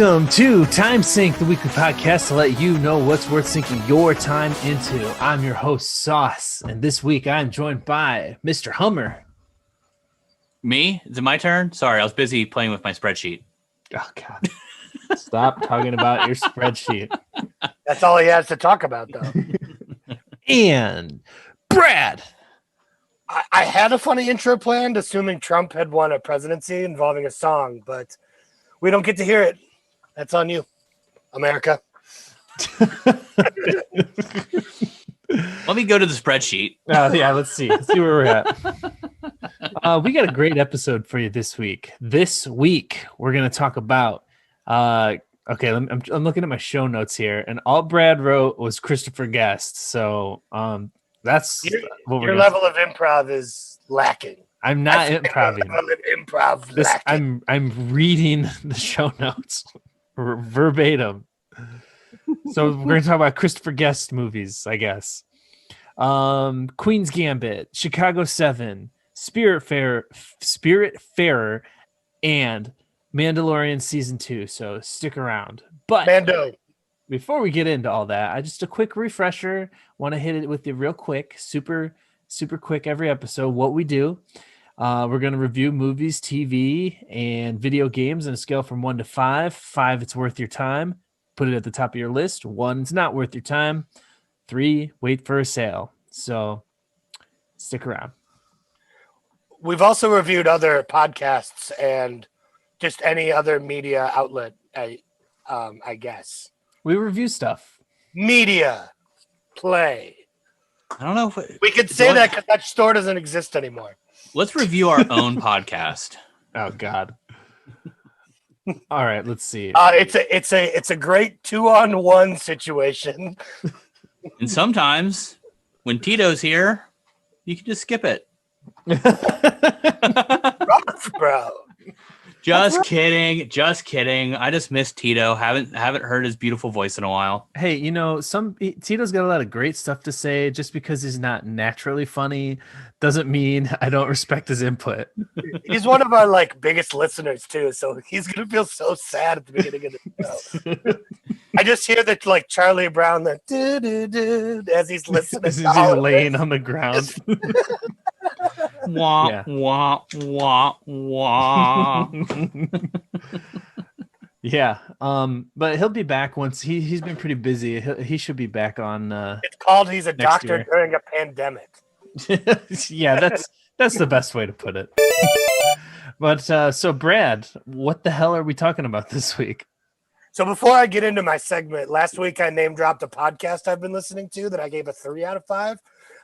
Welcome to Timesink, the weekly podcast to let you know what's worth sinking your time into. I'm your host, Sauce, and this week I'm joined by Mr. Hummer. Me? Is it my turn? Sorry, I was busy playing with my spreadsheet. Oh, God. Stop talking about your spreadsheet. That's all he has to talk about, though. And Brad. I had a funny intro planned, assuming Trump had won a presidency involving a song, but we don't get to hear it. That's on you, America. Let me go to the spreadsheet. Yeah, let's see. Let's see where we're at. We got a great episode for you this week. This week, we're going to talk about... I'm looking at my show notes here, and all Brad wrote was Christopher Guest. So that's your level of improv is lacking. I'm not improving. I'm reading the show notes verbatim. So we're going to talk about Christopher Guest movies, I guess. Queen's Gambit, Chicago 7, Spiritfarer, and Mandalorian Season 2. So stick around. But Mando. Before we get into all that, just a quick refresher. Want to hit it with you real quick, super quick every episode. What we do. We're going to review movies, TV, and video games on a scale from 1 to 5. 5, it's worth your time. Put it at the top of your list. 1, it's not worth your time. 3, wait for a sale. So stick around. We've also reviewed other podcasts and just any other media outlet, I guess. We review stuff. Media. Play. I don't know if we could say that because that store doesn't exist anymore. Let's review our own podcast. Oh God! All right, let's see. It's a great 2-on-1 situation. And sometimes when Tito's here, you can just skip it. Rough, bro. Just kidding. I just miss Tito. Haven't heard his beautiful voice in a while. Hey, Tito's got a lot of great stuff to say. Just because he's not naturally funny doesn't mean I don't respect his input. He's one of our biggest listeners too, so he's gonna feel so sad at the beginning of the show. I just hear that Charlie Brown, that do as he's listening. As he's laying on the ground. Wah, wah, wah, wah. Yeah. But he'll be back once he's been pretty busy. He should be back on. It's called he's a doctor year. During a pandemic. Yeah, that's the best way to put it. But so Brad, what the hell are we talking about this week? So before I get into my segment, last week I name dropped a podcast I've been listening to that I gave a 3 out of 5.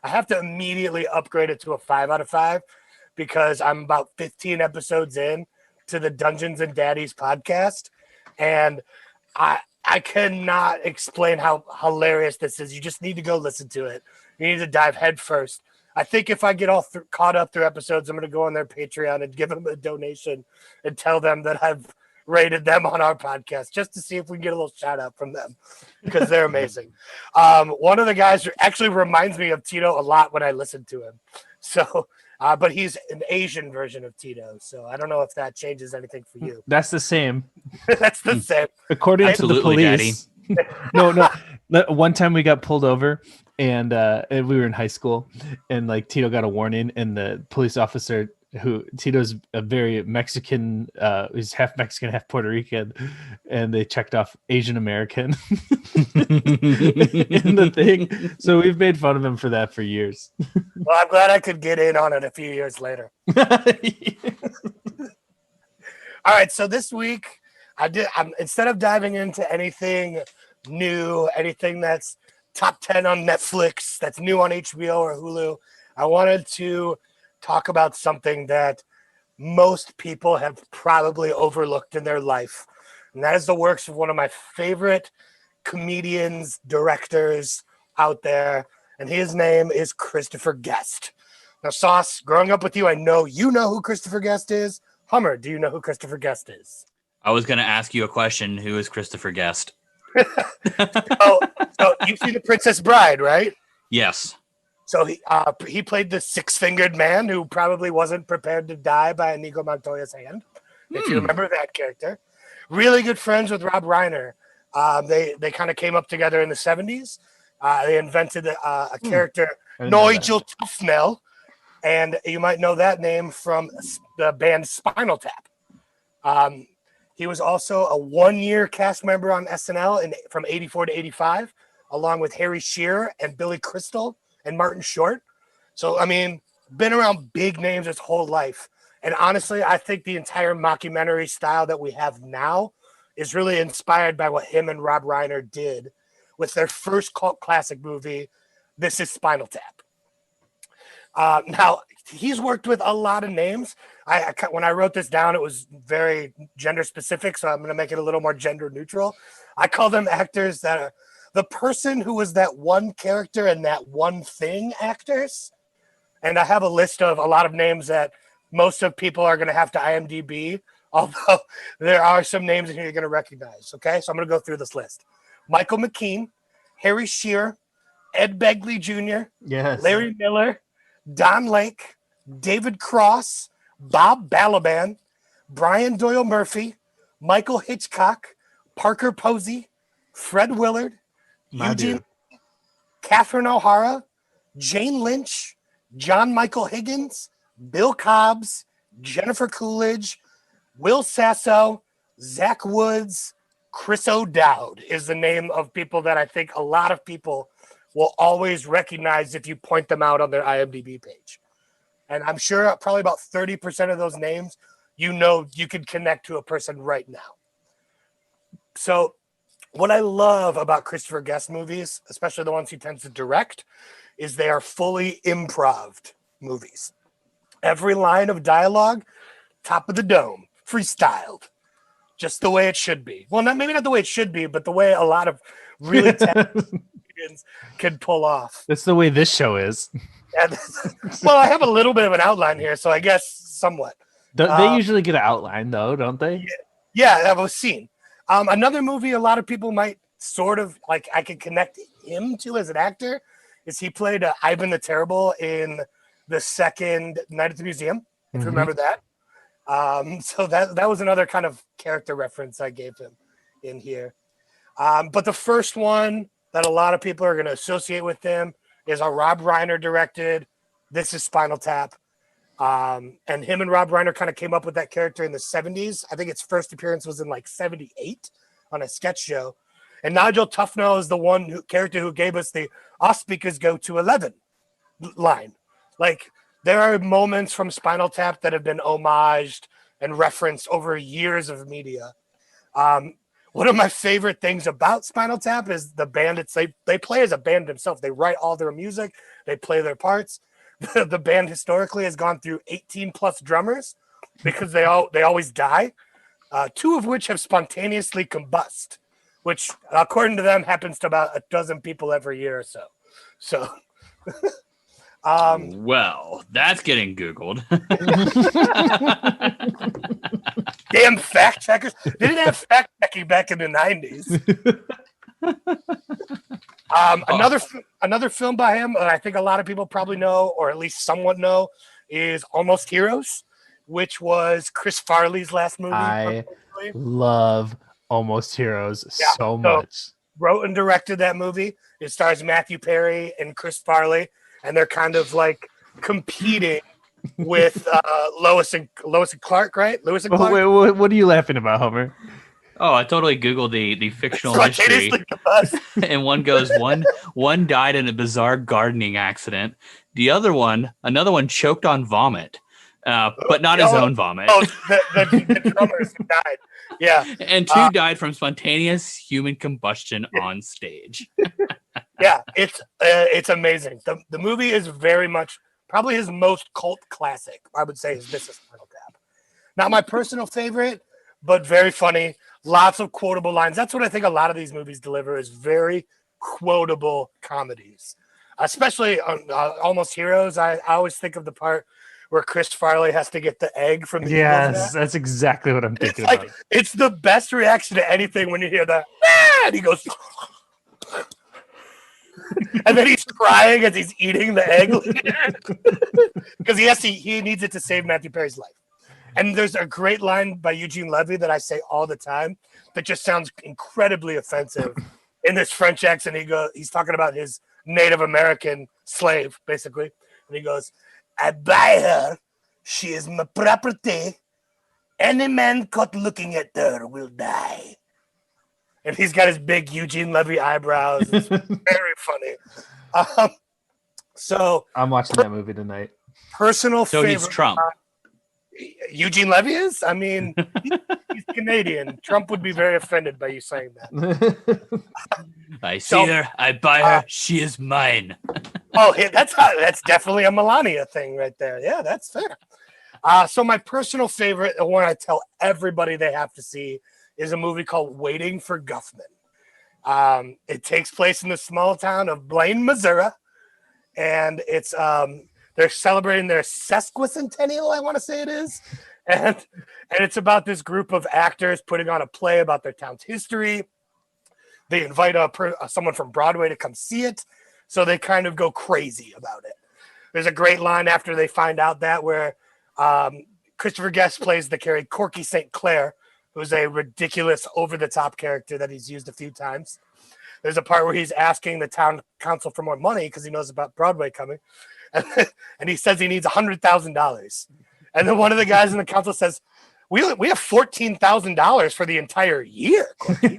I have to immediately upgrade it to a 5 out of 5 because I'm about 15 episodes in to the Dungeons and Daddies podcast. And I cannot explain how hilarious this is. You just need to go listen to it. You need to dive head first. I think if I get all caught up through episodes, I'm going to go on their Patreon and give them a donation and tell them that I've rated them on our podcast just to see if we can get a little shout out from them because they're amazing. One of the guys actually reminds me of Tito a lot when I listen to him. So, but he's an Asian version of Tito. So I don't know if that changes anything for you. That's the same. That's the same. According to the police. No. One time we got pulled over and we were in high school and Tito got a warning and the police officer who Tito's a very Mexican, he's half Mexican, half Puerto Rican, and they checked off Asian American in the thing. So we've made fun of him for that for years. Well, I'm glad I could get in on it a few years later. All right, so this week instead of diving into anything new, anything that's top 10 on Netflix, that's new on HBO or Hulu, I wanted to talk about something that most people have probably overlooked in their life. And that is the works of one of my favorite comedians, directors out there. And his name is Christopher Guest. Now, Sauce, growing up with you, I know you know who Christopher Guest is. Hummer, do you know who Christopher Guest is? I was going to ask you a question. Who is Christopher Guest? So you see The Princess Bride, right? Yes. So he played the six-fingered man who probably wasn't prepared to die by Inigo Montoya's hand, if you remember that character. really good friends with Rob Reiner. They kind of came up together in the 70s. They invented a character, Nigel Tufnell, and you might know that name from the band Spinal Tap. He was also a one-year cast member on SNL from 84 to 85, along with Harry Shearer and Billy Crystal and Martin Short. So, I mean, been around big names his whole life. And honestly, I think the entire mockumentary style that we have now is really inspired by what him and Rob Reiner did with their first cult classic movie, This is Spinal Tap. Now, he's worked with a lot of names. When I wrote this down, it was very gender specific, so I'm going to make it a little more gender neutral. I call them actors that are the person who was that one character and that one thing actors. And I have a list of a lot of names that most of people are going to have to IMDb, although there are some names in here you're going to recognize. Okay, so I'm going to go through this list. Michael McKean, Harry Shearer, Ed Begley Jr., Yes. Larry Miller, Don Lake, David Cross, Bob Balaban, Brian Doyle Murphy, Michael Hitchcock, Parker Posey, Fred Willard, Eugene, Catherine O'Hara, Jane Lynch, John Michael Higgins, Bill Cobbs, Jennifer Coolidge, Will Sasso, Zach Woods, Chris O'Dowd is the name of people that I think a lot of people will always recognize if you point them out on their IMDb page. And I'm sure probably about 30% of those names, you could connect to a person right now. So what I love about Christopher Guest movies, especially the ones he tends to direct, is they are fully improv movies. Every line of dialogue, top of the dome, freestyled, just the way it should be. Well, maybe not the way it should be, but the way a lot of really talented comedians can pull off. That's the way this show is. And, well, I have a little bit of an outline here, so I guess somewhat. They usually get an outline, though, don't they? Yeah, that was seen. Another movie a lot of people might sort of like I can connect him to as an actor is he played Ivan the Terrible in the second Night at the Museum, if you remember that. So that was another kind of character reference I gave him in here. But the first one that a lot of people are going to associate with him is a Rob Reiner directed This is Spinal Tap. And him and Rob Reiner kind of came up with that character in the 70s. I think its first appearance was in like 78 on a sketch show. And Nigel Tufnell is the character who gave us the "Our speakers go to 11" line. Like, there are moments from Spinal Tap that have been homaged and referenced over years of media. One of my favorite things about Spinal Tap is the band. They play as a band themselves. They write all their music. They play their parts. The band historically has gone through 18 plus drummers because they always die. 2 of which have spontaneously combust, which according to them happens to about 12 people every year or so. So, well, that's getting Googled. damn fact checkers! They didn't have fact checking back in the 90s. Another film by him that I think a lot of people probably know, or at least somewhat know, is Almost Heroes, which was Chris Farley's last movie. I love Almost Heroes so much. Wrote and directed that movie. It stars Matthew Perry and Chris Farley, and they're kind of like competing with Lois and Clark, right? Lewis and Clark. Wait, what are you laughing about, Homer? Oh, I totally Googled the fictional history. And one goes, one died in a bizarre gardening accident. Another one choked on vomit, but not his own vomit. Oh, the drummers who died. Yeah. And 2 died from spontaneous human combustion on stage. Yeah, it's amazing. The movie is very much probably his most cult classic. I would say is This is Spinal Tap. Not my personal favorite, but very funny. Lots of quotable lines. That's what I think a lot of these movies deliver is very quotable comedies. Especially on Almost Heroes. I always think of the part where Chris Farley has to get the egg from the Yes, that's exactly what I'm thinking about. It's the best reaction to anything when you hear that. And he goes... and then he's crying as he's eating the egg because he needs it to save Matthew Perry's life. And there's a great line by Eugene Levy that I say all the time that just sounds incredibly offensive in this French accent. He's talking about his Native American slave, basically. And he goes, I buy her. She is my property. Any man caught looking at her will die. And he's got his big Eugene Levy eyebrows. It's very funny. So I'm watching that movie tonight. Personal so favorite. He's Trump. Eugene Levy is? I mean, he's Canadian. Trump would be very offended by you saying that. I see her. I buy her. She is mine. That's definitely a Melania thing right there. Yeah, that's fair. So my personal favorite, the one I tell everybody they have to see, is a movie called Waiting for Guffman. It takes place in the small town of Blaine, Missouri, and it's they're celebrating their sesquicentennial, I want to say it is, and it's about this group of actors putting on a play about their town's history. They invite someone from Broadway to come see it, so they kind of go crazy about it. There's a great line after they find out that where Christopher Guest plays the character Corky St. Clair, who's a ridiculous, over-the-top character that he's used a few times. There's a part where he's asking the town council for more money because he knows about Broadway coming. And he says he needs $100,000. And then one of the guys in the council says, we have $14,000 for the entire year, Corky.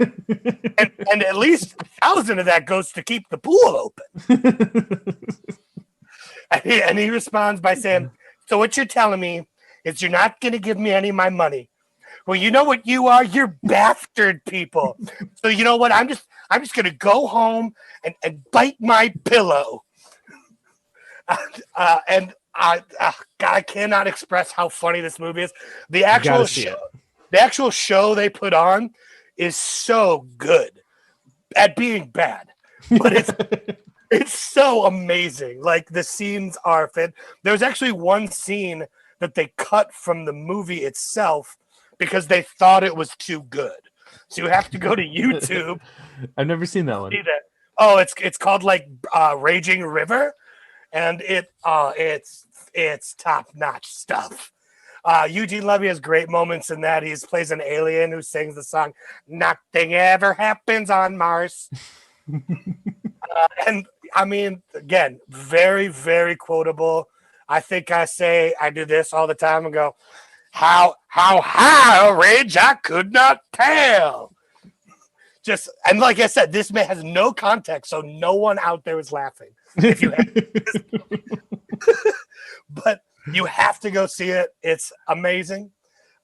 and at least 1,000 of that goes to keep the pool open. and he responds by saying, so what you're telling me is you're not going to give me any of my money. Well, you know what you are? You're bastard people. So you know what? I'm just going to go home and bite my pillow. God, I cannot express how funny this movie is. The actual show they put on is so good at being bad, but it's so amazing. Like the scenes are fit. There's actually one scene that they cut from the movie itself because they thought it was too good. So you have to go to YouTube. I've never seen that one. See that? Oh, it's called like Raging River. And it's top-notch stuff. Eugene Levy has great moments in that. He plays an alien who sings the song "Nothing Ever Happens on Mars." And I mean, again, very, very quotable. I think I do this all the time and go, how high a ridge I could not tell. And like I said, this man has no context, so no one out there is laughing. If you but you have to go see it. It's amazing.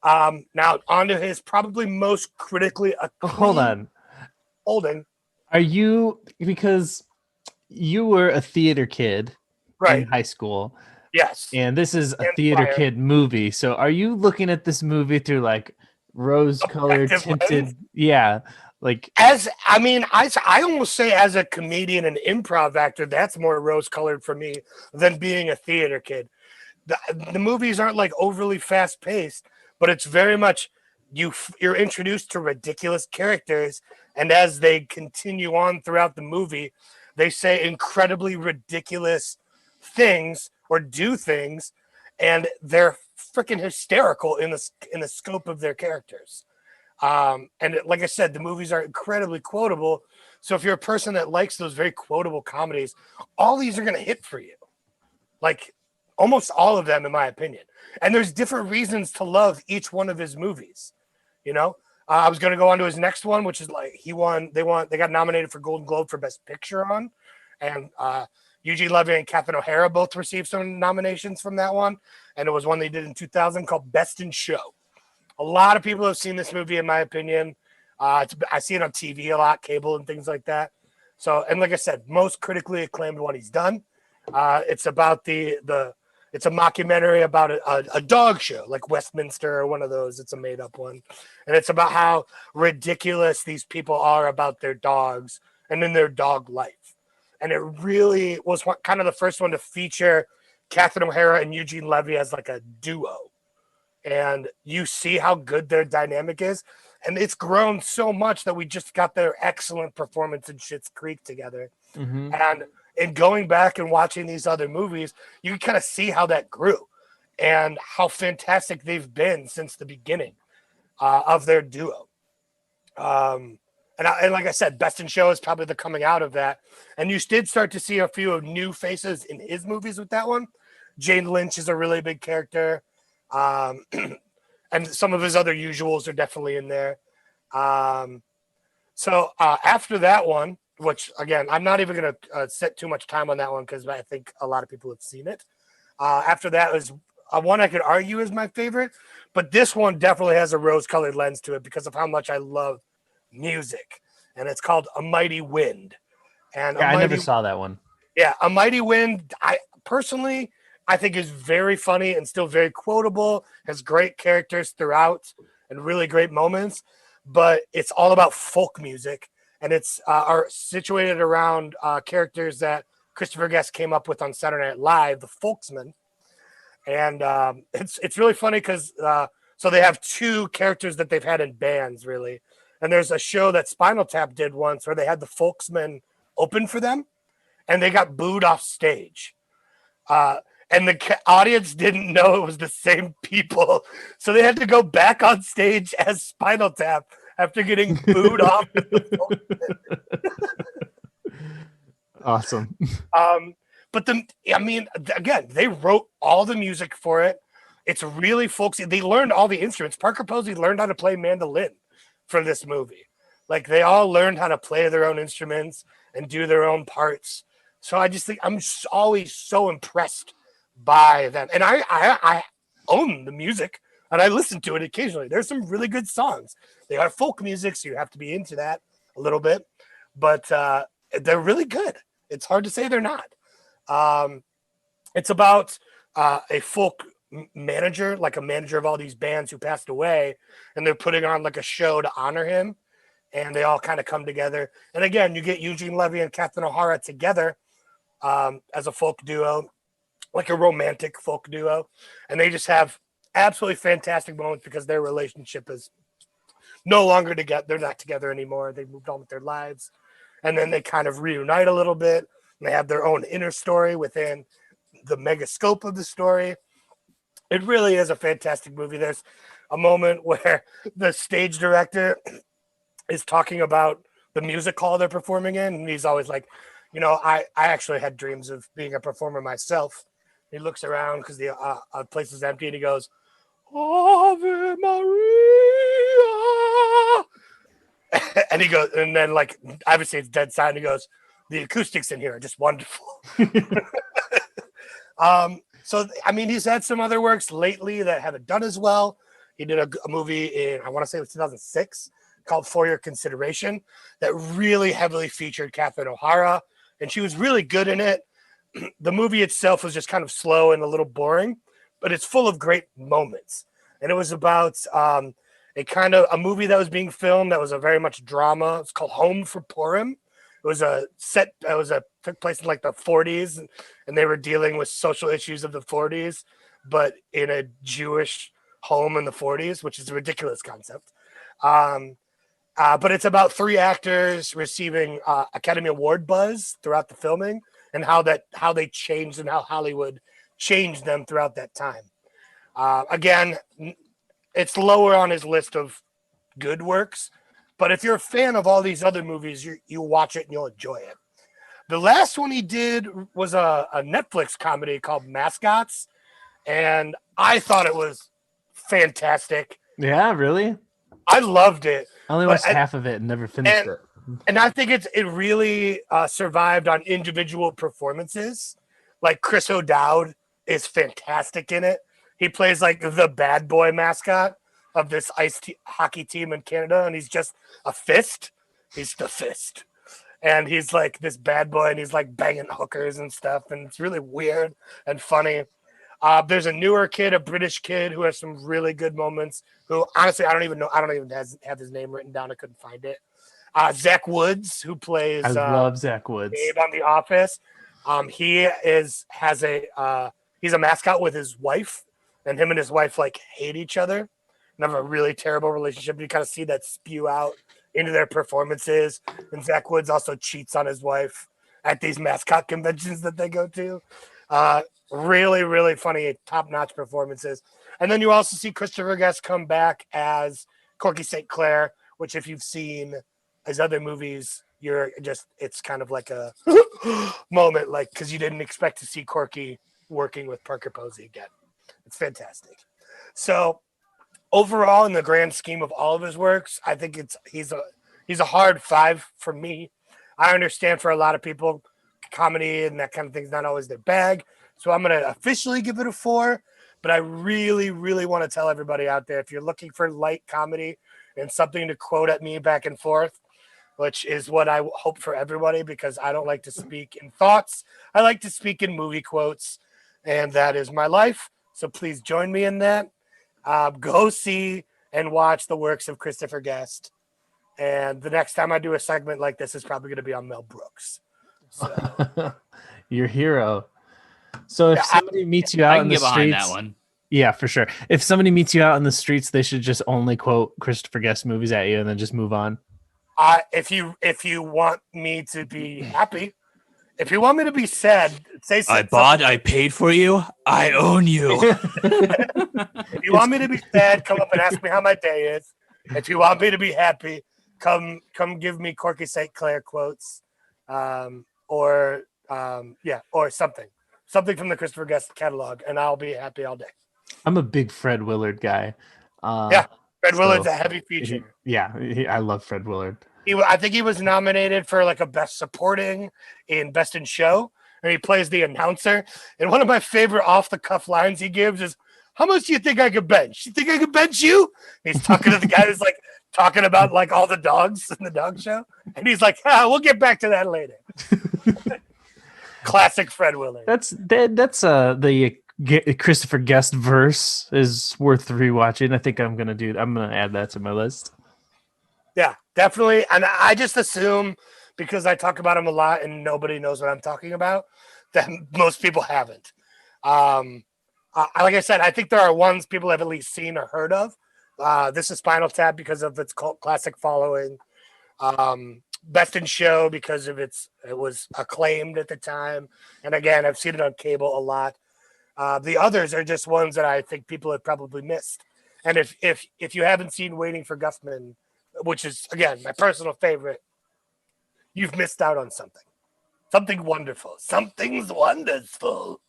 Now on to his probably most critically acclaimed. Hold on. Holden. Are you, because you were a theater kid in high school? Yes. And this is a theater kid movie. So are you looking at this movie through like rose-colored tinted? Lens? Yeah. Like I almost say as a comedian and improv actor, that's more rose-colored for me than being a theater kid. The movies aren't like overly fast-paced, but it's very much you're introduced to ridiculous characters, and as they continue on throughout the movie, they say incredibly ridiculous things or do things, and they're freaking hysterical in the scope of their characters. And like I said, the movies are incredibly quotable. So if you're a person that likes those very quotable comedies, all these are going to hit for you. Like almost all of them, in my opinion. And there's different reasons to love each one of his movies. You know, I was going to go on to his next one, which is like they got nominated for Golden Globe for Best Picture on. And Eugene Levy and Catherine O'Hara both received some nominations from that one. And it was one they did in 2000 called Best in Show. A lot of people have seen this movie, in my opinion. I see it on TV a lot, cable and things like that. So, and like I said, most critically acclaimed one he's done. It's about it's a mockumentary about a dog show, like Westminster or one of those. It's a made-up one. And it's about how ridiculous these people are about their dogs and in their dog life. And it really was kind of the first one to feature Catherine O'Hara and Eugene Levy as like a duo. And you see how good their dynamic is. And it's grown so much that we just got their excellent performance in Schitt's Creek together. Mm-hmm. And in going back and watching these other movies, you can kind of see how that grew. and how fantastic they've been since the beginning of their duo. And like I said, Best in Show is probably the coming out of that. And you did start to see a few new faces in his movies with that one. Jane Lynch is a really big character. And some of his other usuals are definitely in there. So after that one, which again, I'm not even going to set too much time on that one because I think a lot of people have seen it. After that was one I could argue is my favorite, but this one definitely has a rose-colored lens to it because of how much I love music. And it's called A Mighty Wind. And I never saw that one. Yeah, A Mighty Wind, I think is very funny and still very quotable, has great characters throughout and really great moments, but it's all about folk music, and it's are situated around characters that Christopher Guest came up with on Saturday Night Live, the Folksmen. And it's really funny because so they have two characters that they've had in bands, really. And there's a show that Spinal Tap did once where they had the Folksmen open for them, and they got booed off stage. And the audience didn't know it was the same people. So they had to go back on stage as Spinal Tap after getting booed off. Awesome. But again, they wrote all the music for it. It's really folksy. They learned all the instruments. Parker Posey learned how to play mandolin for this movie. Like, they all learned how to play their own instruments and do their own parts. So I just think I'm always so impressed by them. And I own the music and I listen to it occasionally. There's some really good songs. They are folk music, so you have to be into that a little bit. But they're really good. It's hard to say they're not. It's about a folk manager, like a manager of all these bands who passed away, and they're putting on like a show to honor him, and they all kind of come together. And again, you get Eugene Levy and Catherine O'Hara together as a folk duo, like a romantic folk duo, and they just have absolutely fantastic moments because their relationship is no longer together. They're not together anymore. They moved on with their lives, and then they kind of reunite a little bit. And they have their own inner story within the mega scope of the story. It really is a fantastic movie. There's a moment where the stage director is talking about the music hall they're performing in, and he's always like, I actually had dreams of being a performer myself. He looks around because the place is empty, and he goes, Ave Maria. And he goes, and then like obviously it's dead silent. He goes, the acoustics in here are just wonderful. So I mean, he's had some other works lately that haven't done as well. He did a movie in, I want to say it was 2006, called For Your Consideration, that really heavily featured Catherine O'Hara, and she was really good in it. The movie itself was just kind of slow and a little boring, but it's full of great moments. And it was about a movie that was being filmed that was a very much drama. It's called Home for Purim. It was took place in like the 40s, and they were dealing with social issues of the 40s, but in a Jewish home in the 40s, which is a ridiculous concept. But it's about three actors receiving Academy Award buzz throughout the filming, and how they changed and how Hollywood changed them throughout that time. Again, it's lower on his list of good works, but if you're a fan of all these other movies, you watch it and you'll enjoy it. The last one he did was a Netflix comedy called Mascots, and I thought it was fantastic. Yeah, really? I loved it. I only watched half of it and never finished it. And I think it really survived on individual performances. Like Chris O'Dowd is fantastic in it. He plays like the bad boy mascot of this hockey team in Canada, and he's just a fist. He's the fist. And he's like this bad boy, and he's like banging hookers and stuff, and it's really weird and funny. There's a newer kid, a British kid, who has some really good moments, who honestly I don't even have his name written down. I couldn't find it. Zach Woods, who plays I love Zach Woods. Abe on The Office. He's a mascot with his wife, and him and his wife like hate each other and have a really terrible relationship. You kind of see that spew out into their performances. And Zach Woods also cheats on his wife at these mascot conventions that they go to. Really, really funny, top-notch performances. And then you also see Christopher Guest come back as Corky St. Clair, which if you've seen his other movies, it's kind of like a moment, like, because you didn't expect to see Corky working with Parker Posey again. It's fantastic. So overall, in the grand scheme of all of his works, I think he's a hard 5 for me. I understand for a lot of people, comedy and that kind of thing is not always their bag. So I'm going to officially give it a 4. But I really, really want to tell everybody out there, if you're looking for light comedy and something to quote at me back and forth, which is what I hope for everybody, because I don't like to speak in thoughts. I like to speak in movie quotes, and that is my life. So please join me in that. Go see and watch the works of Christopher Guest. And the next time I do a segment like this is probably going to be on Mel Brooks. So. Your hero. So if somebody meets you out in the streets, that one. Yeah, for sure. If somebody meets you out in the streets, they should just only quote Christopher Guest movies at you and then just move on. If you want me to be happy, if you want me to be sad, say something. I paid for you. I own you. If you want me to be sad, come up and ask me how my day is. If you want me to be happy, come give me Corky St. Clair quotes, or something from the Christopher Guest catalog, and I'll be happy all day. I'm a big Fred Willard guy. Fred Willard's a heavy feature. I love Fred Willard. I think he was nominated for like a Best Supporting in Best in Show, and he plays the announcer. And one of my favorite off-the-cuff lines he gives is, "How much do you think I could bench? You think I could bench you?" He's talking to the guy who's like talking about like all the dogs in the dog show, and he's like, "We'll get back to that later." Classic Fred Willard. That's the Christopher Guest verse is worth rewatching. I think I'm gonna add that to my list. Yeah, definitely. And I just assume, because I talk about him a lot and nobody knows what I'm talking about, that most people haven't. Like I said, I think there are ones people have at least seen or heard of. This is Spinal Tap because of its cult classic following. Best in Show because of it was acclaimed at the time. And again, I've seen it on cable a lot. The others are just ones that I think people have probably missed. And if you haven't seen Waiting for Guffman, which is, again, my personal favorite, you've missed out on something. Something wonderful. Something's wonderful.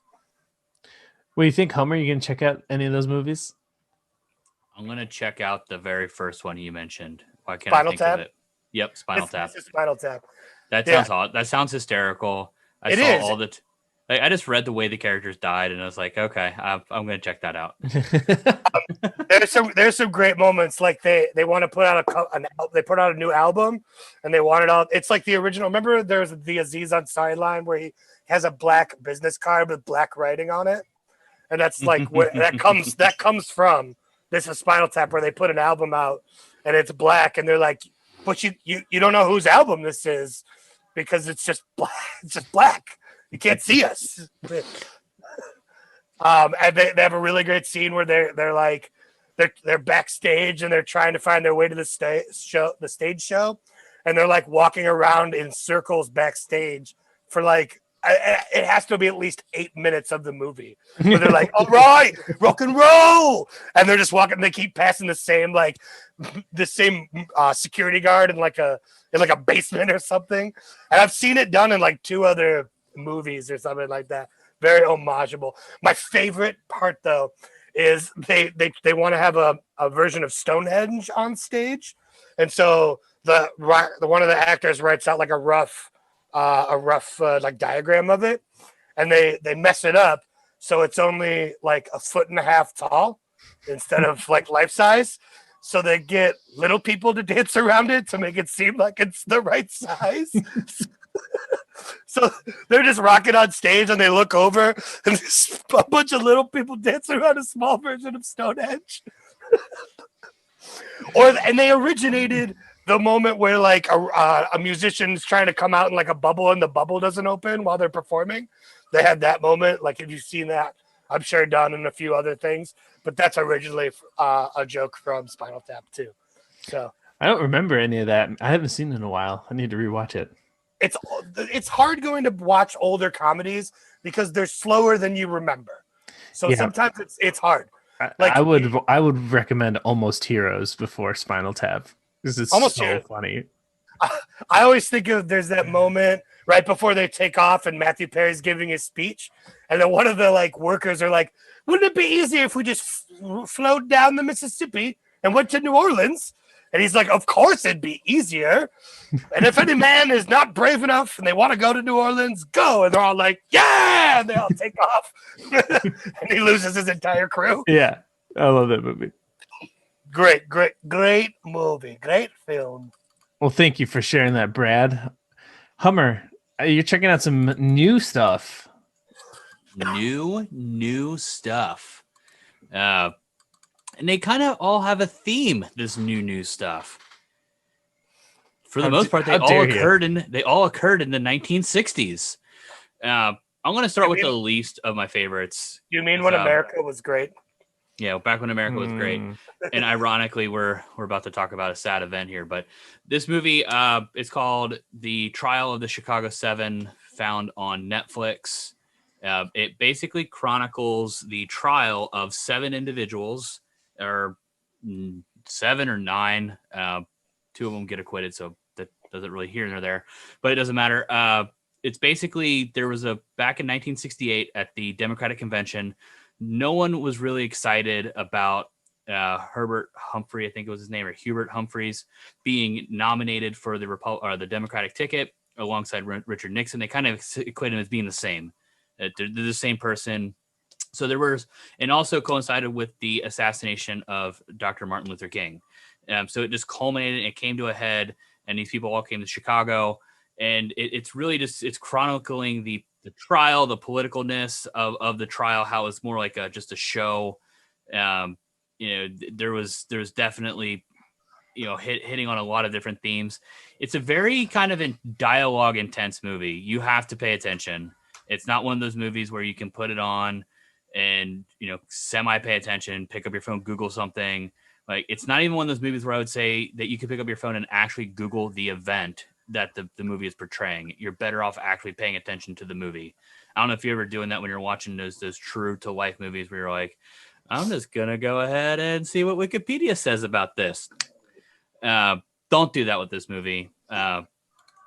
What do you think, Homer? You gonna check out any of those movies? I'm gonna check out the very first one you mentioned. Why can't Spinal I think Tap? of it? Yep, Spinal Tap. This is Spinal Tap. That sounds hot. That sounds hysterical. I just read the way the characters died, and I was like, okay, I'm gonna check that out. There's some great moments. Like they want to put out they put out a new album, and they want it all. It's like the original. Remember, there's the Aziz Ansari line where he has a black business card with black writing on it, and that's like where that comes from. This is Spinal Tap, where they put an album out, and it's black, and they're like, but you don't know whose album this is because it's just black. It's just black. You can't see us. And they have a really great scene where they're backstage and they're trying to find their way to the stage show, and they're like walking around in circles backstage for like it has to be at least 8 minutes of the movie where they're like, all right, rock and roll, and they're just walking. They keep passing the same security guard in like a basement or something. And I've seen it done in like 2 other movies or something like that. Very homageable. My favorite part though is they want to have a version of Stonehenge on stage, and so the one of the actors writes out like a rough like diagram of it, and they mess it up so it's only like 1.5 feet tall instead of like life size. So they get little people to dance around it to make it seem like it's the right size. So they're just rocking on stage, and they look over, and there's a bunch of little people dancing around a small version of Stonehenge. And they originated the moment where like a musician's trying to come out in like a bubble, and the bubble doesn't open while they're performing. They had that moment. Like, if you've seen that, I'm sure done in a few other things, but that's originally a joke from Spinal Tap too. So I don't remember any of that. I haven't seen it in a while. I need to rewatch it. it's hard going to watch older comedies because they're slower than you remember. So sometimes it's hard. I would recommend Almost Heroes before Spinal Tap because it's Almost so Heroes. funny. I always think of there's that moment right before they take off and Matthew Perry's giving his speech, and then one of the like workers are like, "Wouldn't it be easier if we just flowed down the Mississippi and went to New Orleans?" And he's like, "Of course it'd be easier. And if any man is not brave enough and they want to go to New Orleans, go." And they're all like, "Yeah!" And they all take off. And he loses his entire crew. Yeah, I love that movie. Great movie. Great film. Well, thank you for sharing that, Brad. Hummer, you're checking out some new stuff. New stuff. And they kind of all have a theme, this new stuff. For the most part, they all occurred in the 1960s. I'm going to start with the least of my favorites. You mean when America was great? Yeah, back when America was great. And ironically, we're about to talk about a sad event here, but this movie is called The Trial of the Chicago 7, found on Netflix. It basically chronicles the trial of 7 individuals, or 7 or 9. 2 of them get acquitted, so that doesn't really here nor there, but it doesn't matter. It's basically, there was back in 1968 at the Democratic Convention, no one was really excited about Herbert Humphrey, I think it was his name, or Hubert Humphreys, being nominated for the Democratic ticket alongside Richard Nixon. They kind of equate him as being the same. They're the same person. So there was, and also coincided with the assassination of Dr. Martin Luther King. So it just culminated, and it came to a head, and these people all came to Chicago. And it's really just, it's chronicling the trial, the politicalness of the trial, how it's more like just a show. There was definitely, hitting on a lot of different themes. It's a very kind of dialogue intense movie. You have to pay attention. It's not one of those movies where you can put it on and, semi pay attention, pick up your phone, Google something. Like, it's not even one of those movies where I would say that you could pick up your phone and actually Google the event that the movie is portraying. You're better off actually paying attention to the movie. I don't know if you're ever doing that when you're watching those true to life movies where you're like, I'm just going to go ahead and see what Wikipedia says about this. Don't do that with this movie.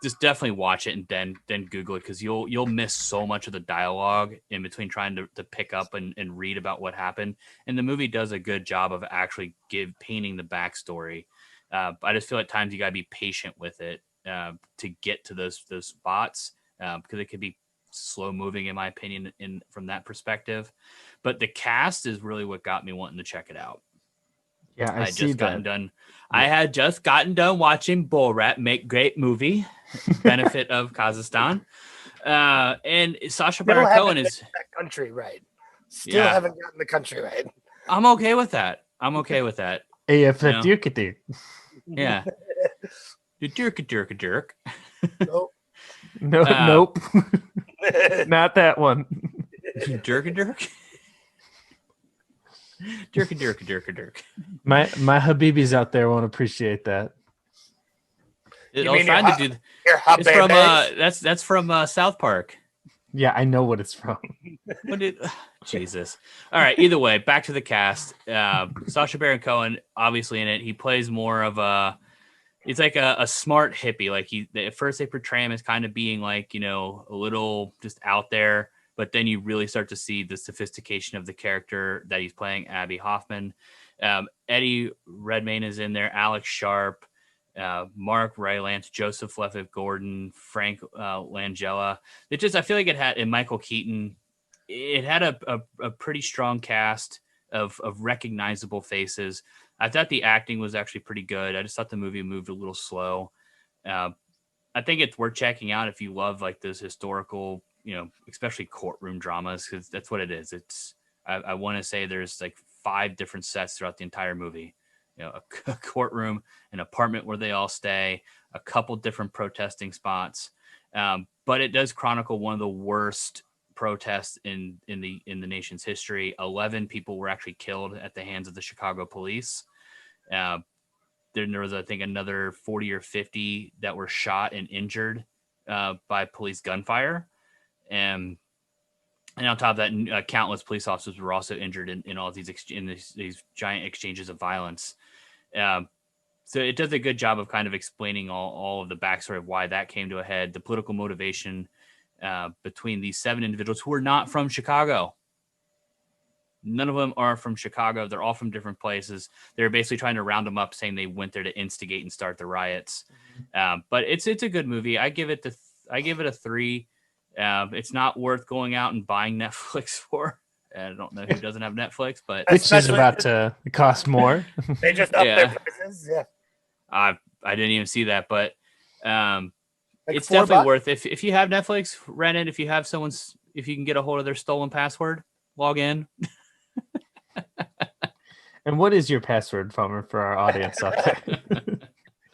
Just definitely watch it and then Google it, because you'll miss so much of the dialogue in between trying to pick up and read about what happened. And the movie does a good job of actually painting the backstory. I just feel at times you got to be patient with it to get to those spots, because it could be slow moving, in my opinion, from that perspective. But the cast is really what got me wanting to check it out. Yeah, I had just gotten done watching Borat, make great movie, benefit of Kazakhstan, and Sacha Baron Cohen is that country right. Still haven't gotten the country right. I'm okay with that. Yeah. Jerk. Nope. Nope. Not that one. Jerk. My Habibis out there won't appreciate that. It's from that's from South Park. Yeah, I know what it's from. Jesus. All right. Either way, back to the cast. Sacha Baron Cohen, obviously in it, he plays more of he's like a smart hippie. Like at first they portray him as kind of being like, a little just out there, but then you really start to see the sophistication of the character that he's playing, Abby Hoffman. Eddie Redmayne is in there, Alex Sharp, Mark Rylance, Joseph Levitt Gordon, Frank Langella. I feel like it had, and Michael Keaton, it had a pretty strong cast of recognizable faces. I thought the acting was actually pretty good. I just thought the movie moved a little slow. I think it's worth checking out if you love like those historical, especially courtroom dramas, because that's what it is. I want to say there's like 5 different sets throughout the entire movie. A courtroom, an apartment where they all stay, a couple different protesting spots. But it does chronicle one of the worst protests in the nation's history. 11 people were actually killed at the hands of the Chicago police. There was, I think, another 40 or 50 that were shot and injured by police gunfire. And on top of that, countless police officers were also injured in all these these giant exchanges of violence. So it does a good job of kind of explaining all of the backstory of why that came to a head, the political motivation between these 7 individuals who are not from Chicago. None of them are from Chicago. They're all from different places. They're basically trying to round them up, saying they went there to instigate and start the riots. But it's a good movie. I give it a 3. It's not worth going out and buying Netflix for. I don't know who doesn't have Netflix, but which is about to cost more. They just up their prices. Yeah. I didn't even see that, but it's $4. definitely worth it. If you have Netflix, rent it. If you have if you can get a hold of their stolen password, log in. And what is your password, Farmer, for our audience out there?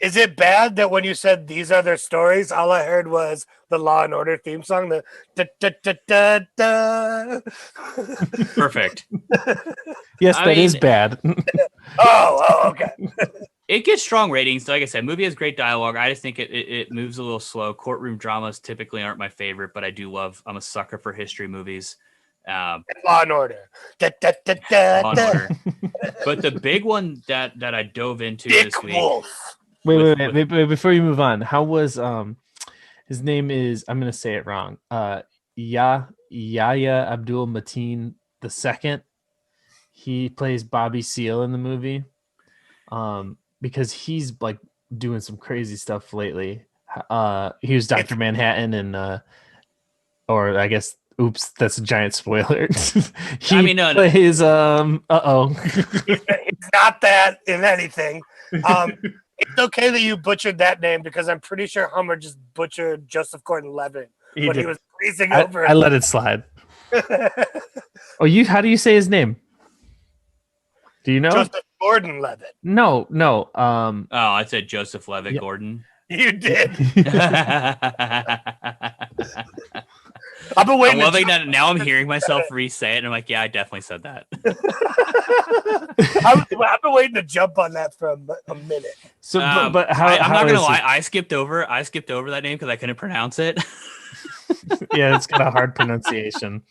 Is it bad that when you said these are their stories, all I heard was the Law and Order theme song, the da da da da da. Perfect. Yes, that is bad. Oh, okay. It gets strong ratings. Like I said, movie has great dialogue. I just think it moves a little slow. Courtroom dramas typically aren't my favorite, but I'm a sucker for history movies. Law and Order. Da, da, da, da, Law and Order. But the big one that I dove into this week. Wolf. Wait, before you move on, how was his name is, I'm gonna say it wrong. Yahya Abdul Mateen II. He plays Bobby Seale in the movie. Because he's like doing some crazy stuff lately. He was Dr. Manhattan and or I guess oops, that's a giant spoiler. He plays He's not that in anything. It's okay that you butchered that name because I'm pretty sure Hummer just butchered Joseph Gordon-Levitt when he was freezing over. I let it slide. How do you say his name? Do you know? Joseph Gordon-Levitt. No. I said Joseph Levitt Gordon. You did. I've been waiting. I'm loving that now. I'm hearing myself re-say it, and I'm like, yeah, I definitely said that. I've been waiting to jump on that for a minute. So, but how? I'm not gonna lie. I skipped over that name because I couldn't pronounce it. Yeah, it's got a hard pronunciation.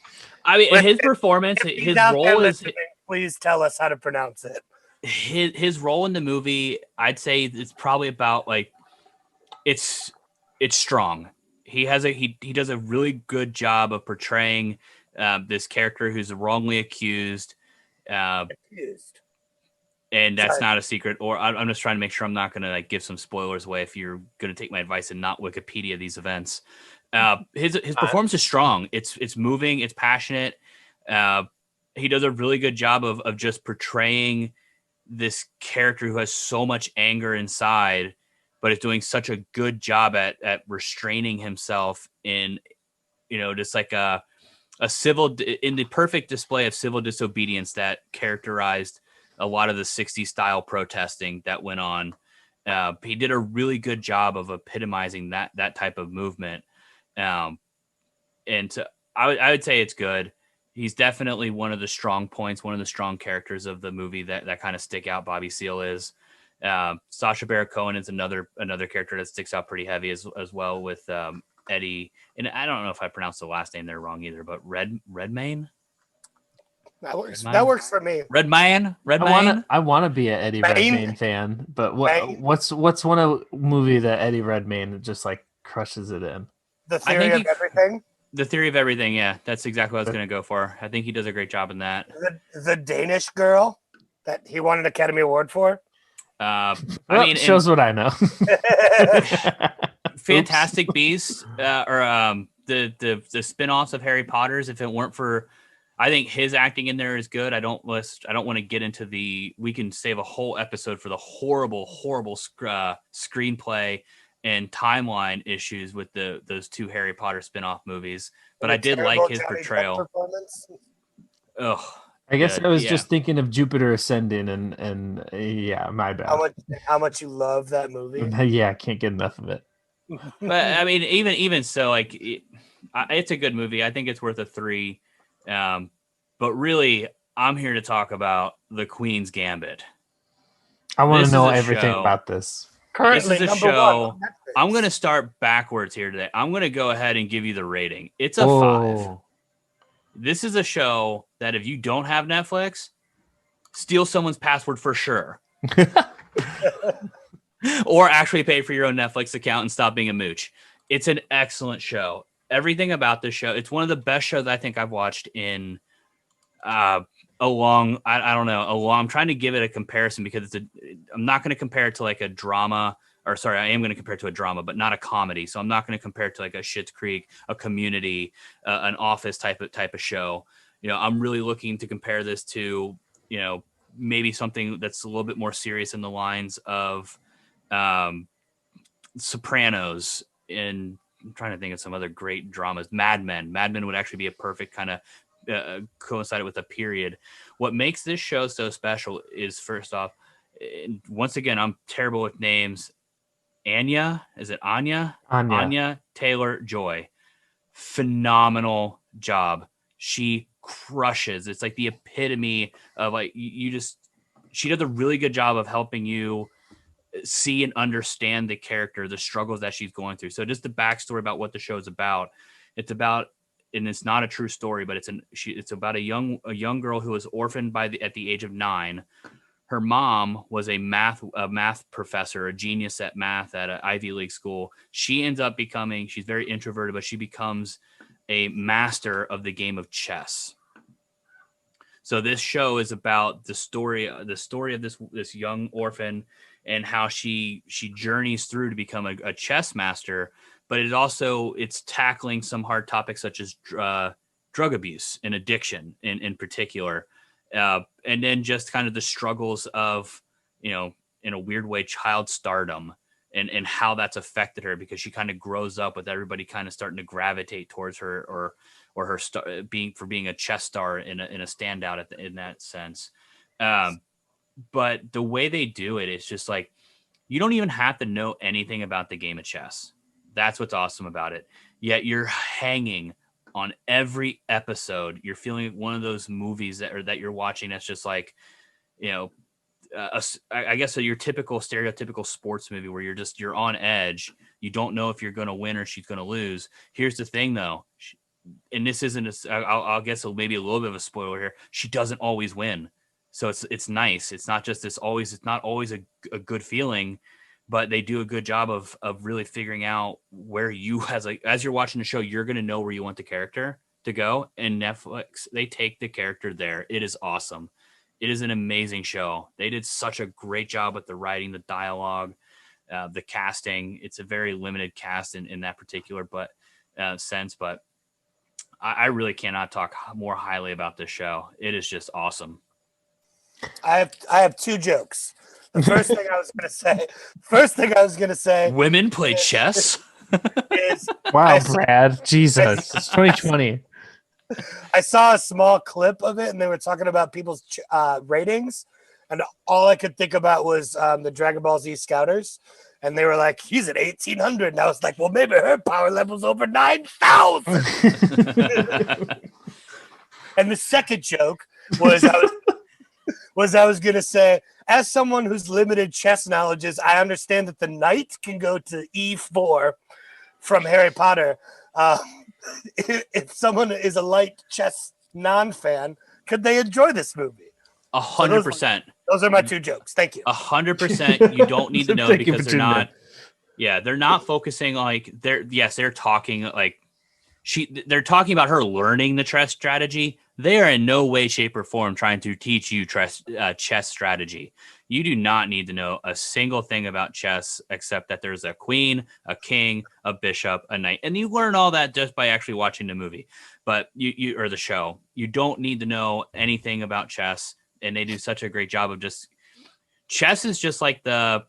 I mean, his performance, his role is. Please tell us how to pronounce it. His role in the movie, I'd say it's probably about like, it's strong. He does a really good job of portraying this character who's wrongly accused. And that's not a secret. Or I'm just trying to make sure I'm not going to like give some spoilers away if you're going to take my advice and not Wikipedia these events. His performance is strong. It's moving. It's passionate. He does a really good job of just portraying this character who has so much anger inside, but is doing such a good job at restraining himself in, just like a civil, in the perfect display of civil disobedience that characterized a lot of the 60s style protesting that went on. He did a really good job of epitomizing that type of movement. I would say it's good. He's definitely one of the strong points, one of the strong characters of the movie that kind of stick out. Bobby Seale is. Sacha Baron Cohen is another character that sticks out pretty heavy as well with Eddie. And I don't know if I pronounced the last name there wrong either, but Redmayne. That works. That works for me. Redmayne. I want to be an Eddie Redmayne fan, but what's one of movie that Eddie Redmayne just like crushes it in? The Theory of Everything. The Theory of Everything, yeah, that's exactly what I was going to go for. I think he does a great job in that. The Danish Girl that he won an Academy Award for. It shows what I know. Fantastic Beasts, or the spin-offs of Harry Potter's. If it weren't for, I think his acting in there is good. I don't want to get into we can save a whole episode for the horrible screenplay and timeline issues with those two Harry Potter spin-off movies. But I did like his portrayal. Oh, I guess I was just thinking of Jupiter Ascending and yeah, my bad. How much you love that movie? Yeah, I can't get enough of it. But I mean, even so, like it's a good movie. I think it's worth a 3. But really, I'm here to talk about the Queen's Gambit. I want to know everything about this. Currently, this is a number one show. on Netflix. I'm going to start backwards here today. I'm going to go ahead and give you the rating. It's a 5. Oh. This is a show that if you don't have Netflix, steal someone's password for sure. Or actually pay for your own Netflix account and stop being a mooch. It's an excellent show. Everything about this show. It's one of the best shows I think I've watched in a long, I don't know, I'm trying to give it a comparison because I'm not going to compare it to like a drama, or sorry, I am going to compare it to a drama, but not a comedy. So I'm not going to compare it to like a Schitt's Creek, a Community, an Office type of show. I'm really looking to compare this to, maybe something that's a little bit more serious in the lines of Sopranos, and I'm trying to think of some other great dramas. Mad Men would actually be a perfect kind of coincided with a period. What makes this show so special is, first off, once again, I'm terrible with names. Anya Taylor-Joy, phenomenal job. She crushes. It's like the epitome of like she does a really good job of helping you see and understand the character, the struggles that she's going through. So just the backstory about what the show is about. It's about, and it's not a true story, but it's about a young girl who was orphaned at the age of 9. Her mom was a math professor, a genius at math at an Ivy League school. She ends up she's very introverted, but she becomes a master of the game of chess. So this show is about the story of this young orphan and how she journeys through to become a chess master. But it's tackling some hard topics such as drug abuse and addiction in particular. And then just kind of the struggles of, in a weird way, child stardom and how that's affected her, because she kind of grows up with everybody kind of starting to gravitate towards her or her being a chess star in a standout in that sense. But the way they do it, it's just like, you don't even have to know anything about the game of chess. That's what's awesome about it. Yet you're hanging on every episode. You're feeling like one of those movies that you're watching that's just like, I guess your typical stereotypical sports movie where you're on edge. You don't know if you're going to win or she's going to lose. Here's the thing though. And this isn't, I'll guess maybe a little bit of a spoiler here. She doesn't always win. So it's nice. It's not just it's not always a good feeling, but they do a good job of really figuring out where you, as you're watching the show, you're going to know where you want the character to go. And Netflix, they take the character there. It is awesome. It is an amazing show. They did such a great job with the writing, the dialogue, the casting. It's a very limited cast in that particular sense, but I really cannot talk more highly about this show. It is just awesome. I have 2 jokes. The first thing I was gonna say. Women play chess. Wow, Brad, Jesus, it's 2020. I saw a small clip of it, and they were talking about people's ratings, and all I could think about was the Dragon Ball Z Scouters, and they were like, "He's at 1800," and I was like, "Well, maybe her power level's over 9,000." And the second joke was I was going to say, as someone whose limited chess knowledge is, I understand that the knight can go to E4 from Harry Potter. If someone is a light chess non-fan, could they enjoy this movie? 100%. Those are my 2 jokes. Thank you. 100%. You don't need to know because they're not. Yeah, they're not focusing like they're talking like they're talking about her learning the chess strategy. They are in no way, shape, or form trying to teach you chess strategy. You do not need to know a single thing about chess except that there's a queen, a king, a bishop, a knight, and you learn all that just by actually watching the movie, but you or the show. You don't need to know anything about chess, and they do such a great job of just. Chess is just like I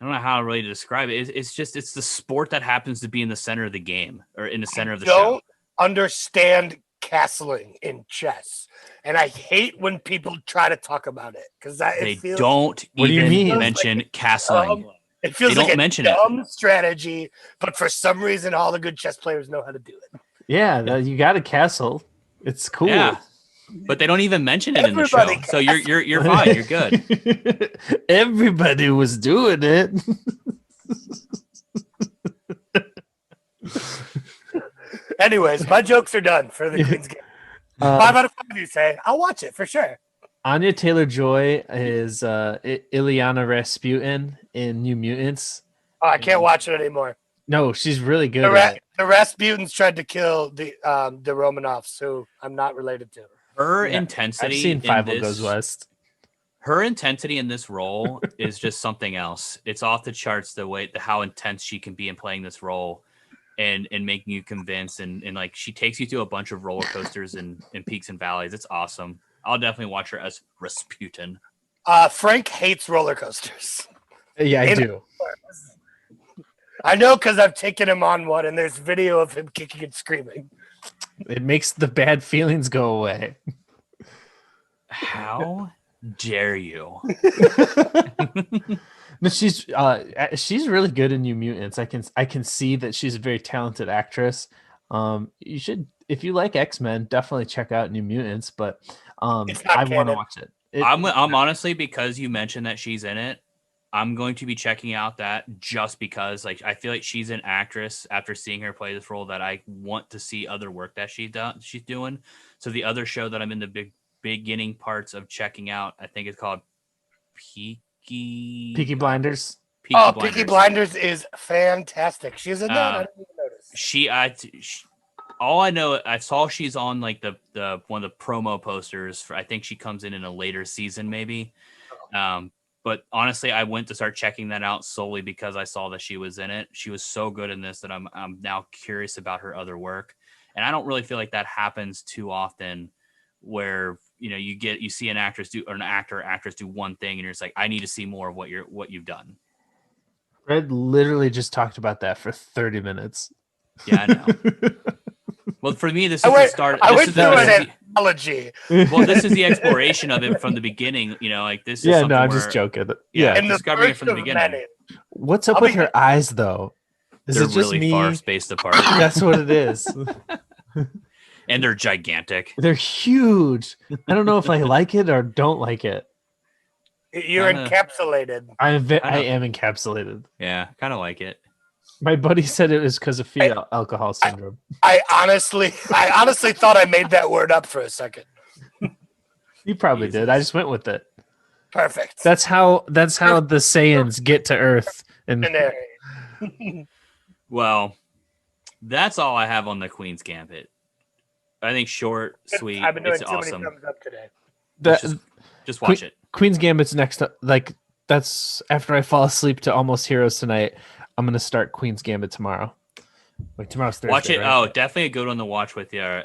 don't know how really to describe it. It's the sport that happens to be in the center of the game or in the center of the show. Don't understand castling in chess, and I hate when people try to talk about it because they don't even mention castling. It feels like a dumb strategy, but for some reason, all the good chess players know how to do it. Yeah, you got a castle. It's cool. Yeah, but they don't even mention it in the show, so you're fine. You're good. Everybody was doing it. Anyways, my jokes are done for the Queen's Gambit. 5 out of 5, you say. I'll watch it for sure. Anya Taylor-Joy is Ileana Rasputin in New Mutants. Oh, I can't watch it anymore. No, she's really good at it. The Rasputins tried to kill the Romanovs, who I'm not related to. Her intensity. I've seen Five Goes West. Her intensity in this role is just something else. It's off the charts how intense she can be in playing this role and making you convinced and like she takes you through a bunch of roller coasters and peaks and valleys. It's awesome. I'll definitely watch her as Rasputin. Frank hates roller coasters. Yeah, I do. I know because I've taken him on one and there's video of him kicking and screaming. It makes the bad feelings go away. How dare you? But she's really good in New Mutants. I can see that she's a very talented actress. You should, if you like X-Men, definitely check out New Mutants. But I want to watch it. I'm honestly, because you mentioned that she's in it, I'm going to be checking out that just because like I feel like she's an actress after seeing her play this role that I want to see other work that she's doing. So the other show that I'm in the beginning parts of checking out, I think it's called Peaky Blinders. Peaky Blinders is fantastic. She's in that. I didn't even notice. All I know, I saw she's on like the one of the promo posters for. I think she comes in a later season, maybe. But honestly, I went to start checking that out solely because I saw that she was in it. She was so good in this that I'm now curious about her other work, and I don't really feel like that happens too often, where you see an actress do or an actor or actress do one thing, and you're just like, I need to see more of what you've done. Fred literally just talked about that for 30 minutes. Yeah, I know. Well, for me, this is the start. I went through an analogy. Well, this is the exploration of it from the beginning. Like this. Yeah, no, I'm just joking. Yeah, and discovering it from the beginning. What's up with her eyes, though? Is they're it just really me? Far spaced apart. That's what it is. And they're gigantic. They're huge. I don't know if I like it or don't like it. You're encapsulated. I am encapsulated. Yeah, kind of like it. My buddy said it was because of fetal alcohol syndrome. I honestly thought I made that word up for a second. You probably did. I just went with it. Perfect. That's how the Saiyans get to Earth. Well, that's all I have on the Queen's Gambit. I think short, sweet. I've been doing it's too awesome. many thumbs up today. Just watch it. Queen's Gambit's next. Like that's after I fall asleep to Almost Heroes tonight. I'm gonna start Queen's Gambit tomorrow. Like tomorrow's Thursday. Watch it. Right? Oh, definitely a good one to watch with your